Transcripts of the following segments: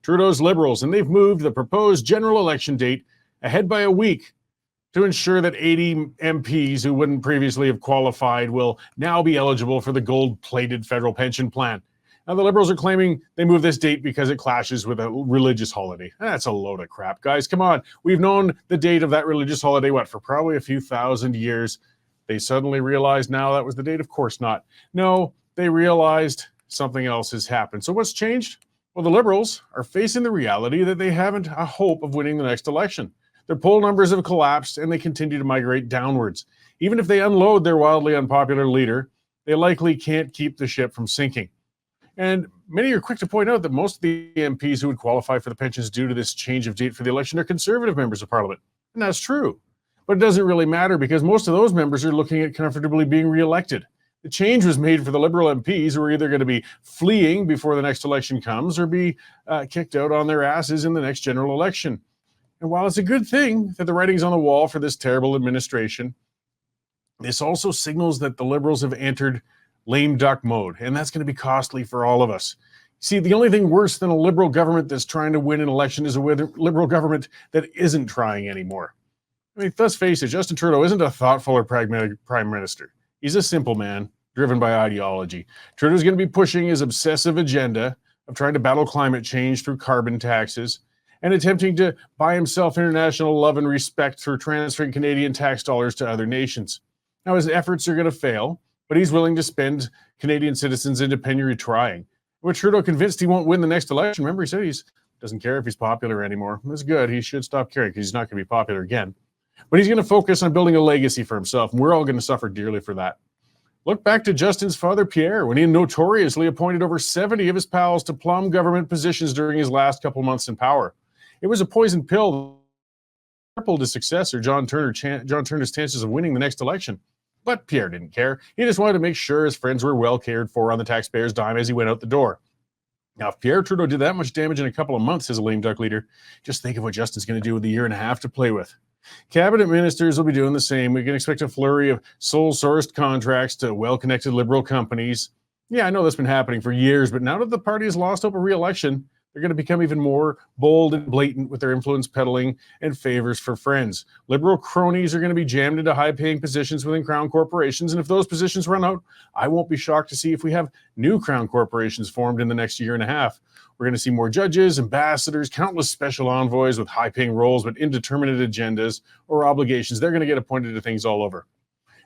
Trudeau's Liberals, and they've moved the proposed general election date ahead by a week to ensure that 80 MPs who wouldn't previously have qualified will now be eligible for the gold-plated federal pension plan. Now, the Liberals are claiming they moved this date because it clashes with a religious holiday. That's a load of crap, guys. Come on. We've known the date of that religious holiday, for probably a few thousand years. They suddenly realized now that was the date? Of course not. No, they realized something else has happened. So what's changed? Well, the Liberals are facing the reality that they haven't a hope of winning the next election. Their poll numbers have collapsed, and they continue to migrate downwards. Even if they unload their wildly unpopular leader, they likely can't keep the ship from sinking. And many are quick to point out that most of the MPs who would qualify for the pensions due to this change of date for the election are Conservative members of Parliament. And that's true. But it doesn't really matter because most of those members are looking at comfortably being re-elected. The change was made for the Liberal MPs who are either going to be fleeing before the next election comes or be kicked out on their asses in the next general election. And while it's a good thing that the writing's on the wall for this terrible administration, this also signals that the Liberals have entered lame duck mode, and that's going to be costly for all of us. See, the only thing worse than a Liberal government that's trying to win an election is a Liberal government that isn't trying anymore. I mean, let's face it, Justin Trudeau isn't a thoughtful or pragmatic prime minister. He's a simple man, driven by ideology. Trudeau's going to be pushing his obsessive agenda of trying to battle climate change through carbon taxes and attempting to buy himself international love and respect through transferring Canadian tax dollars to other nations. Now, his efforts are going to fail, but he's willing to spend Canadian citizens into penury trying. With Trudeau convinced he won't win the next election, remember he said he doesn't care if he's popular anymore. That's good. He should stop caring because he's not going to be popular again. But he's going to focus on building a legacy for himself, and we're all going to suffer dearly for that. Look back to Justin's father, Pierre, when he notoriously appointed over 70 of his pals to plum government positions during his last couple months in power. It was a poison pill that crippled his successor, John Turner's chances of winning the next election. But Pierre didn't care. He just wanted to make sure his friends were well cared for on the taxpayer's dime as he went out the door. Now, if Pierre Trudeau did that much damage in a couple of months as a lame duck leader, just think of what Justin's going to do with a year and a half to play with. Cabinet ministers will be doing the same. We can expect a flurry of sole-sourced contracts to well-connected Liberal companies. Yeah, I know that's been happening for years, but now that the party has lost hope of re-election, they're going to become even more bold and blatant with their influence peddling and favors for friends. Liberal cronies are going to be jammed into high-paying positions within Crown corporations, and if those positions run out, I won't be shocked to see if we have new Crown corporations formed in the next year and a half. We're going to see more judges, ambassadors, countless special envoys with high-paying roles but indeterminate agendas or obligations. They're going to get appointed to things all over.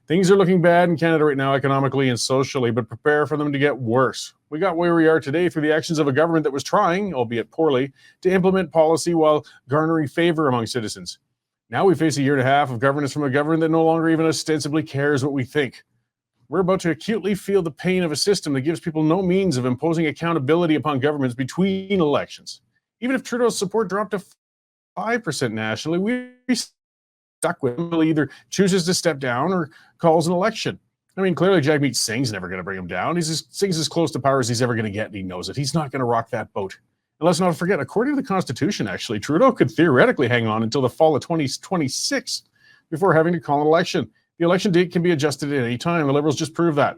Things are looking bad in Canada right now economically and socially, but prepare for them to get worse. We got where we are today through the actions of a government that was trying, albeit poorly, to implement policy while garnering favor among citizens. Now we face a year and a half of governance from a government that no longer even ostensibly cares what we think. We're about to acutely feel the pain of a system that gives people no means of imposing accountability upon governments between elections. Even if Trudeau's support dropped to 5% nationally, we're stuck with him. He either chooses to step down or calls an election. I mean, clearly Jagmeet Singh's never going to bring him down. Singh's as close to power as he's ever going to get, and he knows it. He's not going to rock that boat. And let's not forget, according to the Constitution, actually, Trudeau could theoretically hang on until the fall of 2026 before having to call an election. The election date can be adjusted at any time. The Liberals just proved that.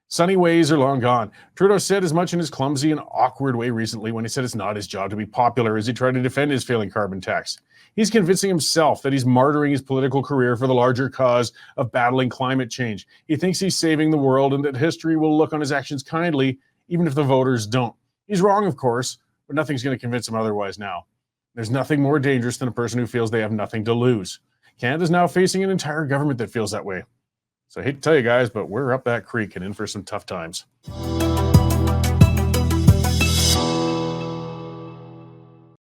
Sunny ways are long gone. Trudeau said as much in his clumsy and awkward way recently when he said it's not his job to be popular as he tried to defend his failing carbon tax. He's convincing himself that he's martyring his political career for the larger cause of battling climate change. He thinks he's saving the world and that history will look on his actions kindly, even if the voters don't. He's wrong, of course, but nothing's going to convince him otherwise now. There's nothing more dangerous than a person who feels they have nothing to lose. Canada's now facing an entire government that feels that way. So I hate to tell you guys, but we're up that creek and in for some tough times.